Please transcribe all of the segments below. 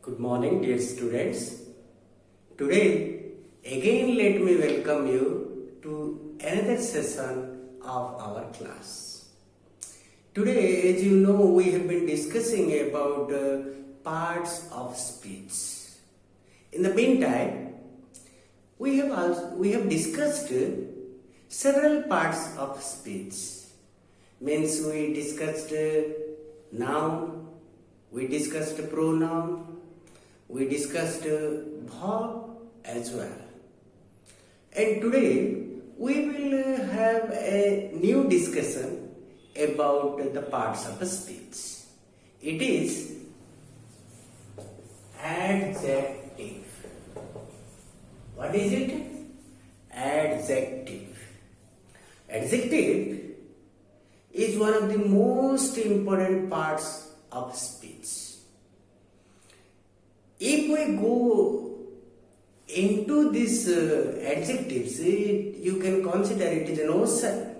Good morning, dear students. Today, again, let me welcome you to another session of our class. Today, as you know, we have been discussing about parts of speech. In the meantime, we have discussed several parts of speech. Means we discussed noun, we discussed pronoun, we discussed verb as well. And today we will have a new discussion about the parts of speech. It is adjective. What is it? Adjective. Adjective is one of the most important parts of speech. If we go into these adjectives, you can consider it as an ocean.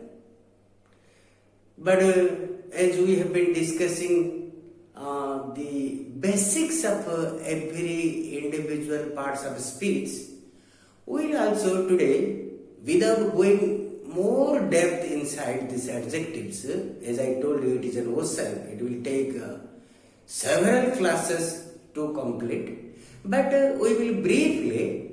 But as we have been discussing the basics of every individual parts of speech, we will also today, without going more depth inside these adjectives, as I told you, it is an ocean. It will take several classes to complete, but we will briefly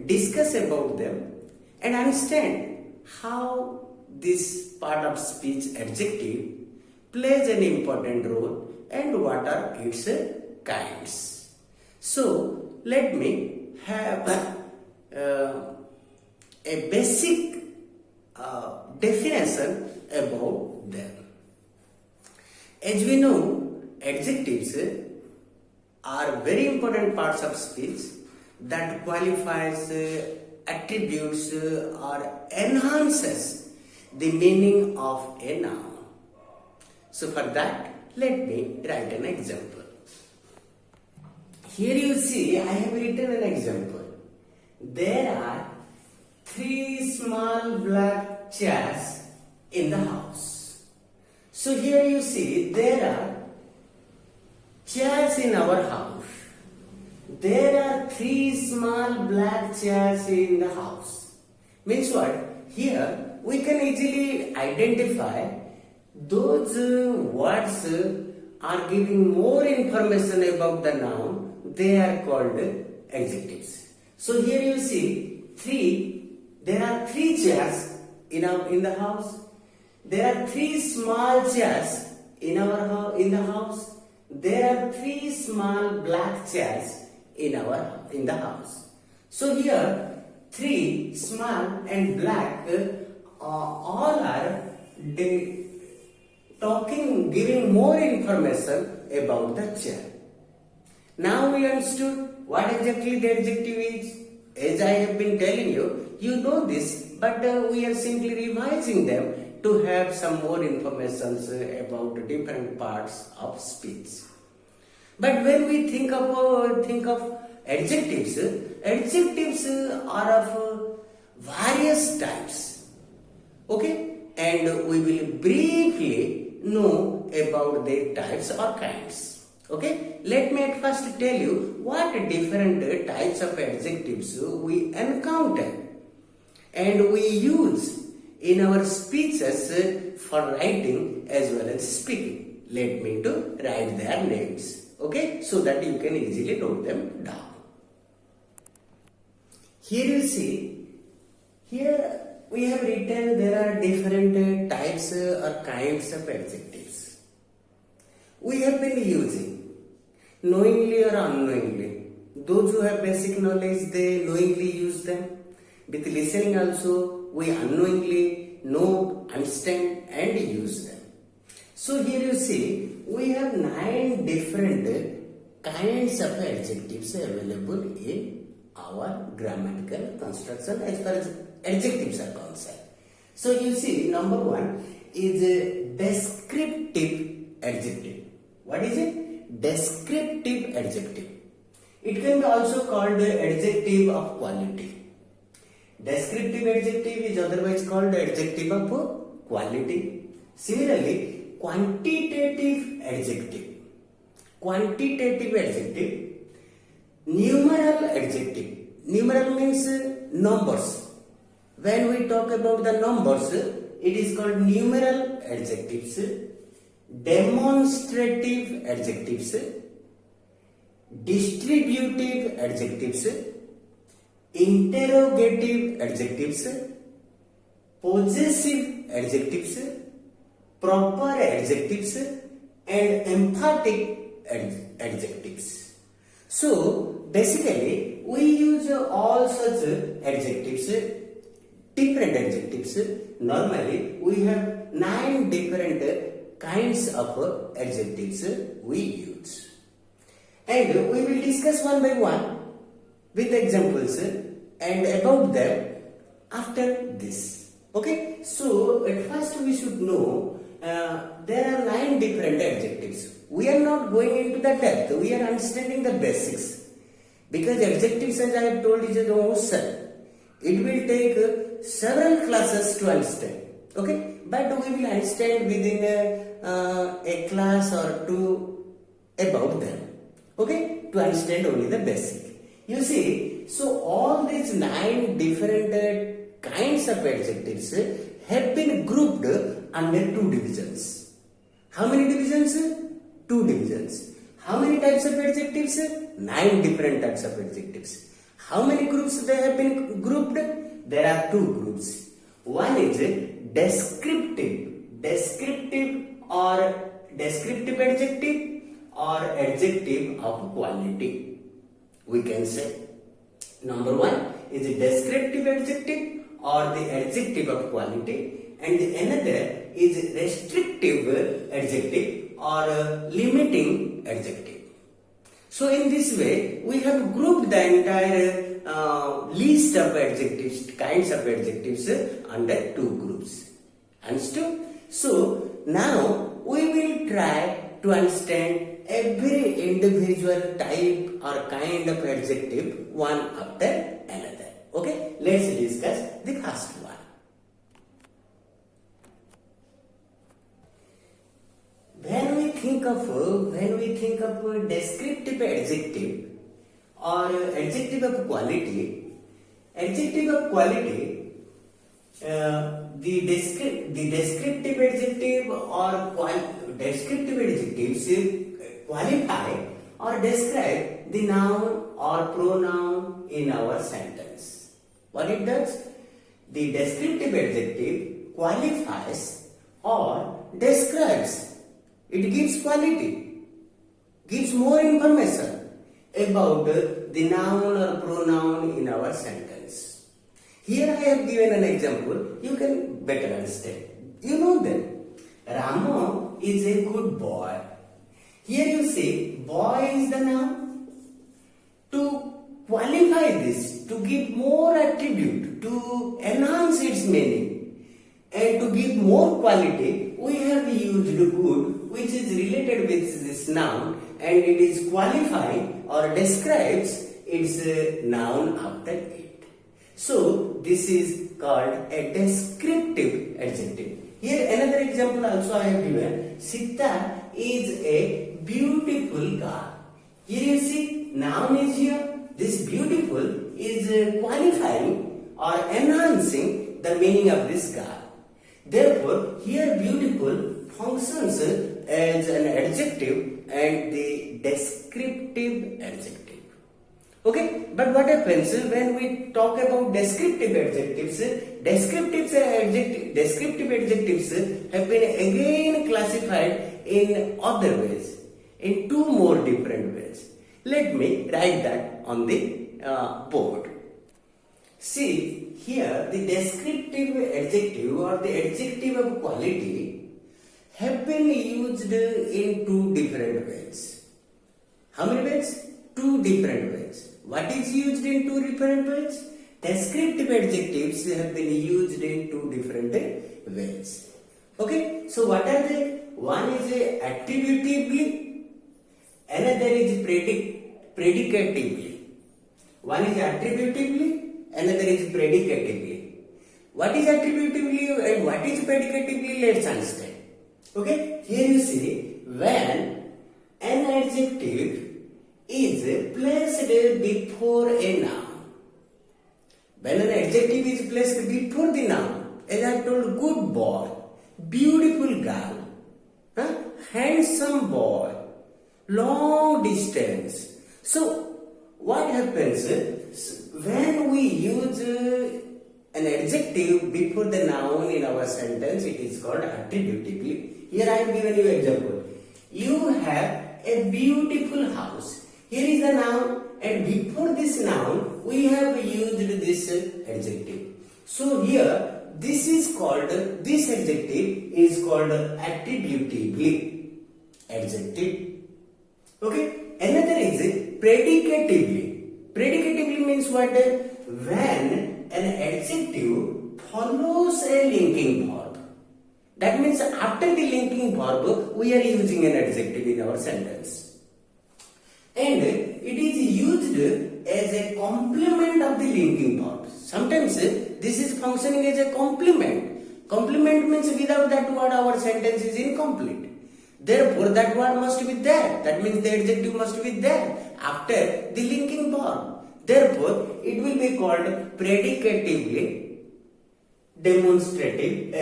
discuss about them and understand how this part of speech adjective plays an important role and what are its kinds. So let me have a basic definition about them. As we know, adjectives are very important parts of speech that qualifies, attributes or enhances the meaning of a noun. So for that, let me write an example. Here you see I have written an example. There are 3 small black chairs in the house. So here you see there are chairs in our house. There are 3 small black chairs in the house. Means what? Here we can easily identify those words are giving more information about the noun. They are called adjectives. So here you see 3. There are 3 chairs in the house. There are 3 small chairs in the house. There are 3 small black chairs in the house. So here 3 small and black all are giving more information about the chair. Now we understood what exactly the adjective is. As I have been telling you, you know this, but we are simply revising them to have some more information about different parts of speech. But when we think of adjectives, adjectives are of various types. Okay? And we will briefly know about their types or kinds. Okay? Let me at first tell you what different types of adjectives we encounter and we use in our speeches for writing as well as speaking. Let me to write their names. Okay, so that you can easily note them down. Here you see, here we have written there are different types or kinds of adjectives. We have been using knowingly or unknowingly. Those who have basic knowledge, they knowingly use them. With listening also, we unknowingly know, understand and use them. So here you see, we have 9 different kinds of adjectives available in our grammatical construction as far as adjectives are concerned. So you see, number 1 is a descriptive adjective. What is it? Descriptive adjective. It can be also called adjective of quality. Descriptive adjective is otherwise called adjective of quality. Similarly, quantitative adjective. Quantitative adjective Numeral adjective. Numeral means numbers. When we talk about the numbers, it is called numeral adjectives, demonstrative adjectives, distributive adjectives, interrogative adjectives, possessive adjectives, proper adjectives, and emphatic adjectives. So basically we use all such adjectives, different adjectives. Normally we have 9 different kinds of adjectives we use, and we will discuss one by one with examples and about them after this. Okay, so at first we should know there are 9 different adjectives. We are not going into the depth, we are understanding the basics, because adjectives, as I have told, is an ocean. It will take several classes to understand. Okay, but we will understand within a class or two about them. Okay, to understand only the basic. You see, so all these 9 different kinds of adjectives have been grouped under 2 divisions. How many divisions? 2 divisions. How many types of adjectives? 9 different types of adjectives. How many groups they have been grouped? There are 2 groups. One is descriptive. Descriptive adjective or adjective of quality. We can say number 1 is a descriptive adjective or the adjective of quality, and another is restrictive adjective or limiting adjective. So in this way we have grouped the entire list of adjectives, kinds of adjectives under 2 groups. Understood? So now we will try to understand every individual type or kind of adjective one after another. Okay, let's discuss the first one. When we think of descriptive adjective or adjective of quality, the descriptive adjective or descriptive adjectives qualify or describe the noun or pronoun in our sentence. What it does? The descriptive adjective qualifies or describes. It gives quality, gives more information about the noun or pronoun in our sentence. Here I have given an example, you can better understand. You know that Ramo is a good boy. Here you see boy is the noun. To qualify this, to give more attribute, to enhance its meaning, and to give more quality, we have used good, which is related with this noun, and it is qualifying or describes its noun after it. So this is called a descriptive adjective. Here another example also I have given. Sita is a beautiful girl. Here you see noun is here. This beautiful is qualifying or enhancing the meaning of this girl. Therefore, here beautiful functions as an adjective and the descriptive adjective. Okay, but what happens when we talk about descriptive adjectives? Descriptive adjectives have been again classified in other ways, in 2 more different ways. Let me write that on the board. See, here the descriptive adjective or the adjective of quality have been used in 2 different ways. How many ways? 2 different ways. What is used in 2 different ways? Descriptive adjectives have been used in 2 different ways. Okay, so what are they? One is attributively, another is predicatively. One is attributively, another is predicatively. What is attributively and what is predicatively? Let's understand. Okay, here you see when an adjective is placed before a noun. When an adjective is placed before the noun, as I told, good boy, beautiful girl, handsome boy, long distance. So, what happens when we use an adjective before the noun in our sentence? It is called attributively. Here I have given you example. You have a beautiful house. Here is the noun, and before this noun we have used this adjective. So here this adjective is called attributively adjective. Okay. Another is predicatively. Predicatively means what? When an adjective follows a linking verb. That means after the linking verb, we are using an adjective in our sentence. And it is used as a complement of the linking verb. Sometimes this is functioning as a complement. Complement means without that word our sentence is incomplete. Therefore, that word must be there. That means the adjective must be there after the linking verb. Therefore, it will be called predicatively descriptive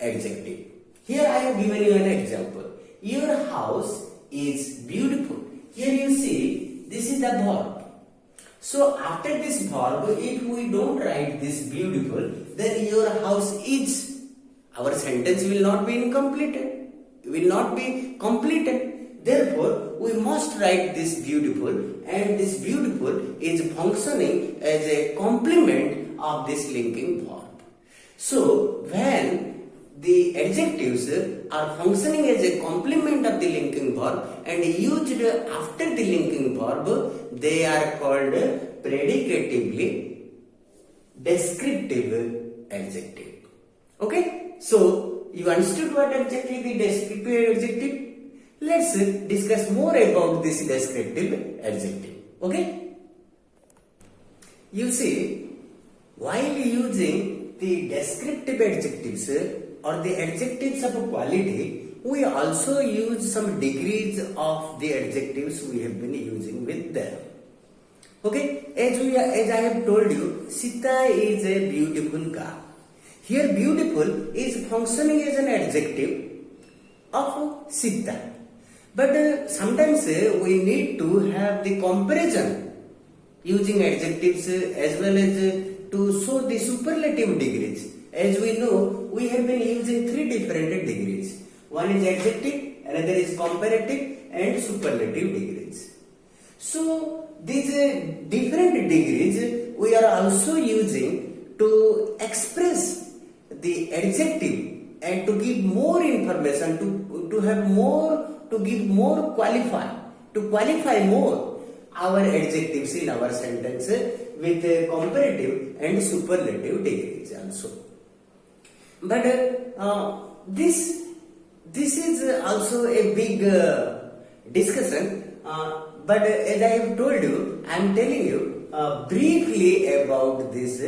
adjective. Here I have given you an example. Your house is beautiful. Here you see, this is the verb. So, after this verb, if we don't write this beautiful, then your house is. Our sentence will not be completed. Therefore, we must write this beautiful, and this beautiful is functioning as a complement of this linking verb. So, when the adjectives are functioning as a complement of the linking verb and used after the linking verb, they are called predicatively descriptive adjective. Okay? So, you understood what exactly the descriptive adjective? Let's discuss more about this descriptive adjective. Okay? You see, while using the descriptive adjectives or the adjectives of quality, we also use some degrees of the adjectives we have been using with them. Okay? As I have told you, Sita is a beautiful girl. Here beautiful is functioning as an adjective of Sita. But sometimes we need to have the comparison using adjectives as well as to show the superlative degrees. As we know, we have been using three different degrees. One is adjective, another is comparative and superlative degrees. So these different degrees we are also using to express the adjective and to give more information, to have more, to give more qualify more our adjectives in our sentence with comparative and superlative degrees also. But this is also a big discussion. But as I have told you, I am telling you briefly about these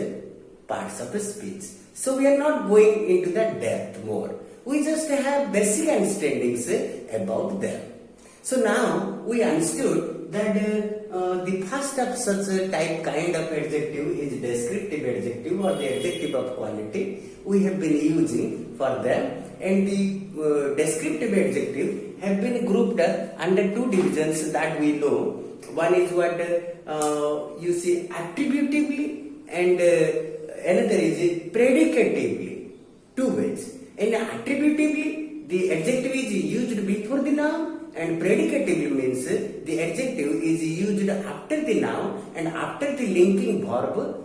parts of speech. So we are not going into the depth more. We just have basic understandings about them. So now we understood that the first of such a kind of adjective is descriptive adjective or the adjective of quality we have been using for them, and the descriptive adjective have been grouped under two divisions that we know. One is what you see attributively, and another is predicatively. Two ways. In attributively, the adjective is used before the noun, and predicatively means the adjective is used after the noun and after the linking verb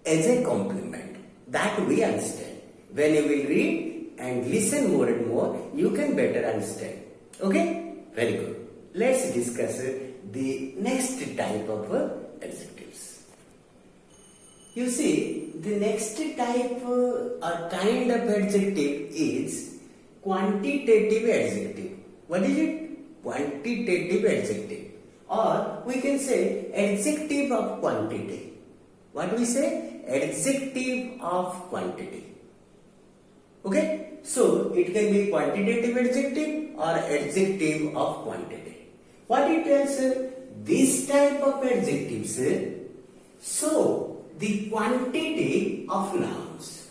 as a complement. That we understand. When you will read and listen more and more, you can better understand. Okay? Very good. Let's discuss the next type of adjectives. You see, the next type or kind of adjective is quantitative adjective. What is it? Quantitative adjective. Or we can say adjective of quantity. What we say? Adjective of quantity. Okay? So, it can be quantitative adjective or adjective of quantity. What it tells? This type of adjectives show the quantity of nouns.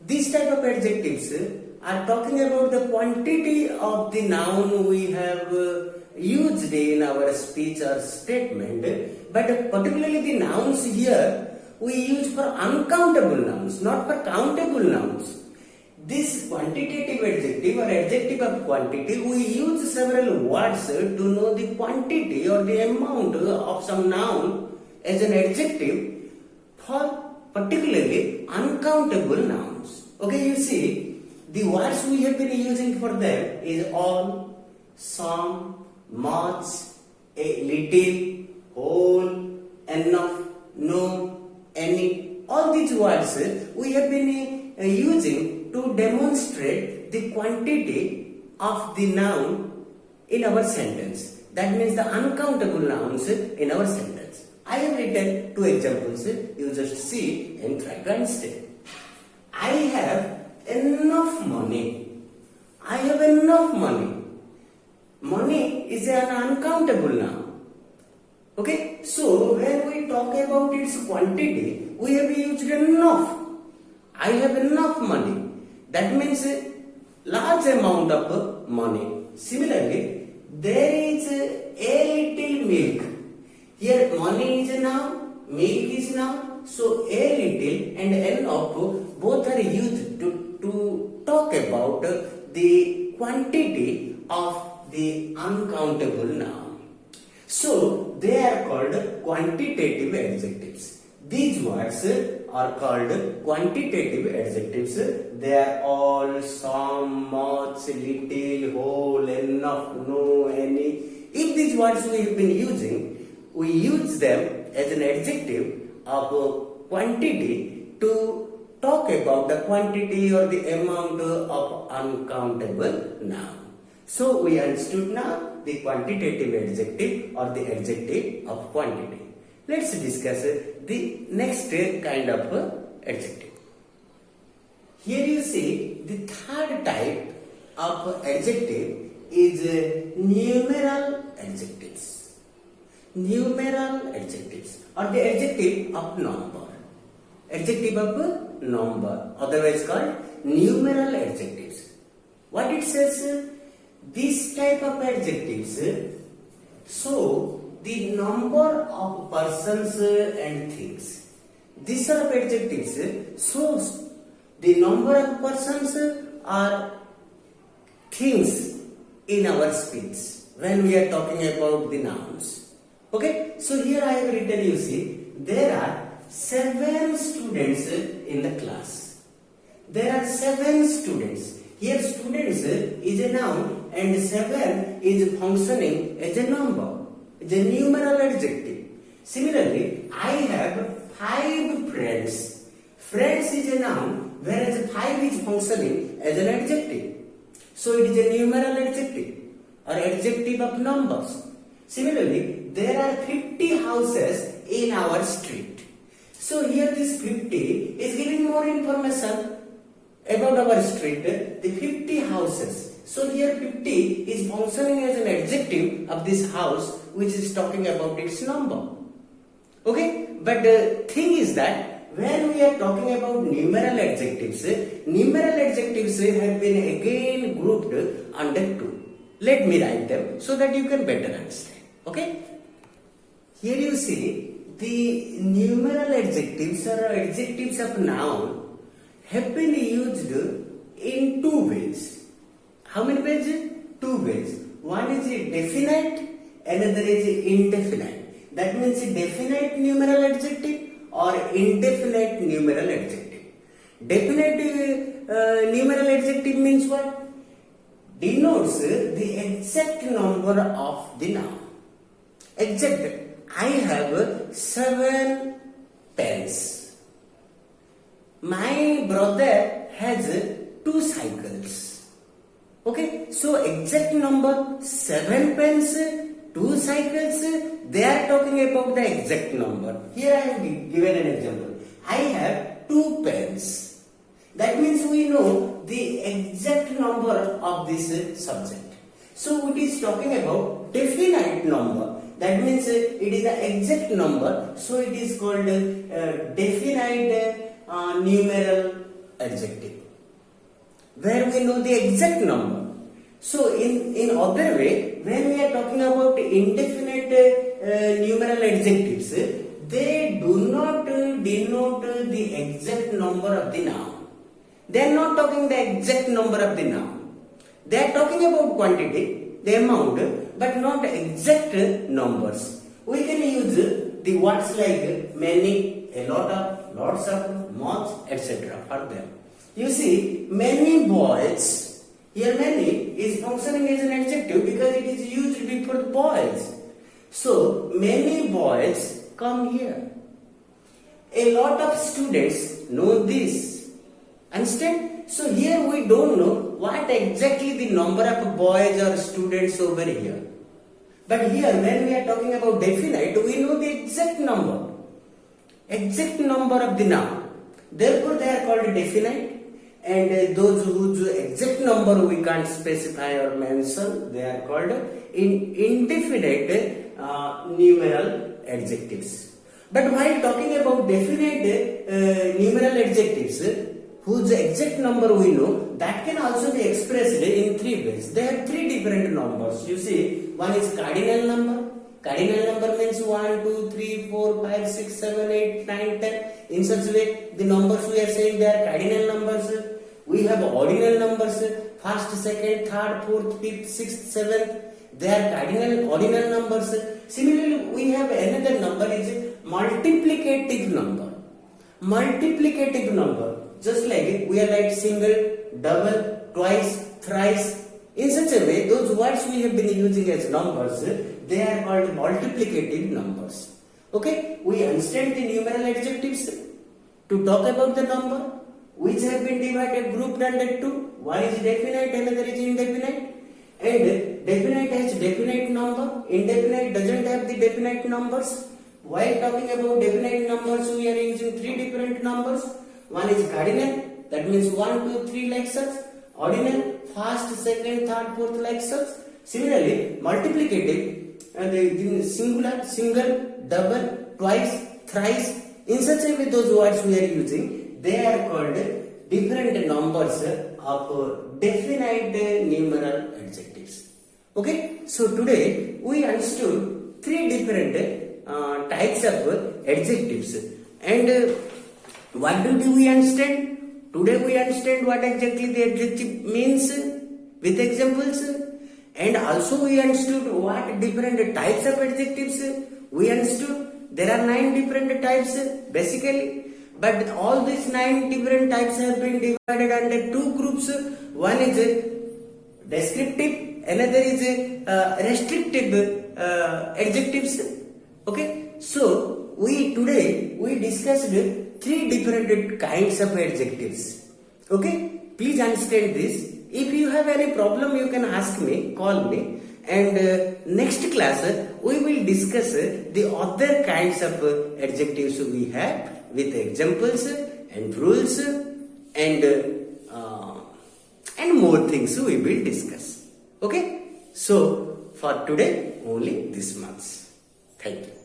This type of adjectives are talking about the quantity of the noun we have used in our speech or statement, but particularly the nouns here we use for uncountable nouns, not for countable nouns. This quantitative adjective or adjective of quantity, we use several words to know the quantity or the amount of some noun as an adjective for particularly uncountable nouns. Okay, you see, the words we have been using for them is all, some, much, a little, whole, enough, no, any. All these words we have been using to demonstrate the quantity of the noun in our sentence. That means the uncountable nouns in our sentence. I have written two examples. You just see and try to understand. I have enough money. I have enough money. Money is an uncountable noun. Okay, so when we talk about its quantity, we have used enough. I have enough money. That means a large amount of money. Similarly, there is a little milk. Here money is a noun, milk is noun. So a little and enough both are used to talk about the quantity of the uncountable noun. So they are called quantitative adjectives. These words are called quantitative adjectives. They are all, some, much, little, whole, enough, no, any. If these words we have been using, we use them as an adjective of quantity to talk about the quantity or the amount of uncountable noun. So we understood now the quantitative adjective or the adjective of quantity. Let's discuss the next kind of adjective. Here you see the third type of adjective is numeral adjectives. Numeral adjectives or the adjective of number. Adjective of number, otherwise called numeral adjectives. What it says? This type of adjectives show the number of persons and things. This sort of adjectives shows the number of persons or things in our speech when we are talking about the nouns. Okay, so here I have written, you see, there are 7 students in the class. There are 7 students. Here students is a noun and 7 is functioning as a number, as a numeral adjective. Similarly, I have 5 friends. Friends is a noun whereas 5 is functioning as an adjective. So it is a numeral adjective or adjective of numbers. Similarly, there are 50 houses in our street. So here this 50 is giving more information about our street, the 50 houses. So here 50 is functioning as an adjective of this house which is talking about its number. Okay, but the thing is that when we are talking about numeral adjectives have been again grouped under 2. Let me write them so that you can better understand. Okay, here you see the numeral adjectives or adjectives of noun have been used in 2 ways. How many ways? 2 ways. One is definite, another is indefinite. That means definite numeral adjective or indefinite numeral adjective. Definite numeral adjective means what? Denotes the exact number of the noun. Exact. I have 7 pens. My brother has 2 cycles. Okay, so exact number 7 pens, 2 cycles, they are talking about the exact number. Here I have given an example. I have 2 pens. That means we know the exact number of this subject. So it is talking about definite number. That means it is the exact number. So it is called definite numeral adjective, where we know the exact number. So in other way, when we are talking about indefinite numeral adjectives, they do not denote the exact number of the noun. They are not talking the exact number of the noun. They are talking about quantity, the amount, but not exact numbers. We can use the words like many, a lot of, lots of, much, etc. for them. You see, many boys, here many is functioning as an adjective because it is used before boys. So, many boys come here. A lot of students know this. Understand? So, here we don't know what exactly the number of boys or students over here. But here, when we are talking about definite, we know the exact number. Exact number of the noun. Therefore, they are called definite. And those whose exact number we can't specify or mention, they are called indefinite numeral adjectives. But while talking about definite numeral adjectives, whose exact number we know, that can also be expressed in three ways. There are three different numbers. You see, one is cardinal number. Cardinal number means 1, 2, 3, 4, 5, 6, 7, 8, 9, 10. In such way, the numbers we are saying they are cardinal numbers. We have ordinal numbers, first, second, third, fourth, fifth, sixth, seventh. They are cardinal, ordinal numbers. Similarly, we have another number is multiplicative number. Multiplicative number. Just like we are like single, double, twice, thrice. In such a way, those words we have been using as numbers, they are called multiplicative numbers. Okay, we understand the numeral adjectives to talk about the number, which have been divided, grouped under two. One is definite, another is indefinite. And definite has definite number, indefinite doesn't have the definite numbers. While talking about definite numbers, we are using three different numbers. One is cardinal, that means 1, 2, 3 like such. Ordinal, first, second, third, fourth like such. Similarly, multiplicative, the singular, single, double, twice, thrice. In such a way, those words we are using, they are called different numbers of definite numeral adjectives. Okay, so today we understood three different types of adjectives. And what do we understand? Today we understand what exactly the adjective means with examples, and also we understood what different types of adjectives we understood. There are 9 different types basically, but all these 9 different types have been divided under 2 groups. One is descriptive, another is restrictive adjectives. Okay, so today we discussed 3 different kinds of adjectives. Okay, please understand this. If you have any problem, you can ask me, call me, and next class we will discuss the other kinds of adjectives we have with examples and rules and more things we will discuss. Okay, so for today only this much. Thank you.